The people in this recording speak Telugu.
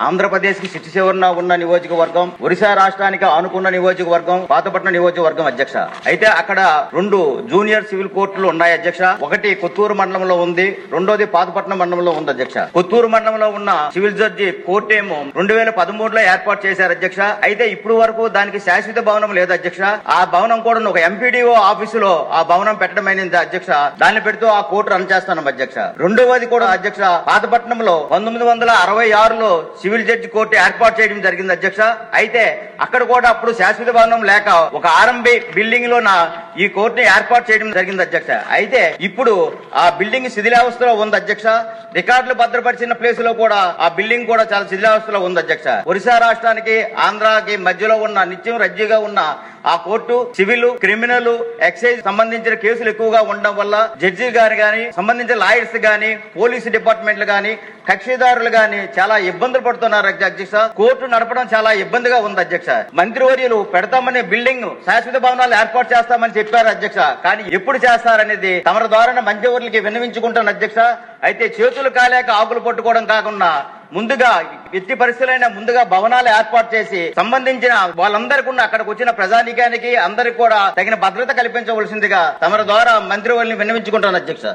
ఆంధ్రప్రదేశ్ కి సిట్టి చివరన ఉన్న నియోజకవర్గం, ఒరిస్సా రాష్ట్రానికి ఆనుకున్న నియోజకవర్గం పాతపట్నం నియోజకవర్గం అధ్యక్ష. అయితే అక్కడ 2 జూనియర్ సివిల్ కోర్టులు ఉన్నాయి అధ్యక్ష. ఒకటి కొత్తూరు మండలంలో ఉంది, రెండోది పాతపట్నం మండలంలో ఉంది అధ్యక్ష. కొత్తూరు మండలంలో ఉన్న సివిల్ జడ్జి కోర్టు ఏమో 2013లో ఏర్పాటు చేశారు అధ్యక్ష. అయితే ఇప్పుడు వరకు దానికి శాశ్వత భవనం లేదు అధ్యక్ష. ఆ భవనం కూడా ఒక ఎంపీడీఓ ఆఫీసులో ఆ భవనం పెట్టడమైనది అధ్యక్ష. దాన్ని పెడుతూ ఆ కోర్టు రన్ చేస్తున్నాం అధ్యక్ష. రెండవది కూడా అధ్యక్ష, పాతపట్నంలో 1966లో సివిల్ జడ్జి కోర్టు ఏర్పాటు చేయడం జరిగింది అధ్యక్ష. అయితే అక్కడ కూడా అప్పుడు శాశ్వత భవనం లేక ఒక ఆర్ఎంబి బిల్డింగ్ లో ఈ కోర్టుని ఏర్పాటు చేయడం జరిగింది అధ్యక్ష. అయితే ఇప్పుడు ఆ బిల్డింగ్ శిథిలావస్థలో ఉంది అధ్యక్ష. రికార్డులు భద్రపరిచిన ప్లేస్ లో కూడా ఆ బిల్డింగ్ కూడా చాలా శిథిలావస్థలో ఉంది అధ్యక్ష. ఒరిస్సా రాష్ట్రానికి ఆంధ్రాకి మధ్యలో ఉన్న నిత్యం రద్దీగా ఉన్న ఆ కోర్టు సివిల్, క్రిమినల్, ఎక్సైజ్ సంబంధించిన కేసులు ఎక్కువగా ఉండడం వల్ల జడ్జి గారు గాని, సంబంధించిన లాయర్స్ గాని, పోలీసు డిపార్ట్మెంట్లు గాని, కక్షిదారులు గాని చాలా ఇబ్బందులు పడుతున్నారు అధ్యక్ష. కోర్టు నడపడం చాలా ఇబ్బందిగా ఉంది అధ్యక్ష. మంత్రివర్యులు పెడతామని బిల్డింగ్ శాశ్వత భవనాలు ఏర్పాటు చేస్తామని చెప్పారు అధ్యక్ష. కానీ ఎప్పుడు చేస్తారనేది తమరి ద్వారా మంత్రివర్యులకి విన్నవించుకుంటాను అధ్యక్ష. అయితే చేతులు కాలేక ఆకులు పట్టుకోవడం కాకుండా ముందుగా ఎట్టి పరిస్థితులైనా ముందుగా భవనాలు ఏర్పాటు చేసి సంబంధించిన వాళ్ళందరికీ అక్కడికి వచ్చిన ప్రజానీకానికి అందరికి కూడా తగిన భద్రత కల్పించవలసిందిగా తమరి ద్వారా మంత్రివర్యుల్ని విన్నవించుకుంటాను అధ్యక్ష.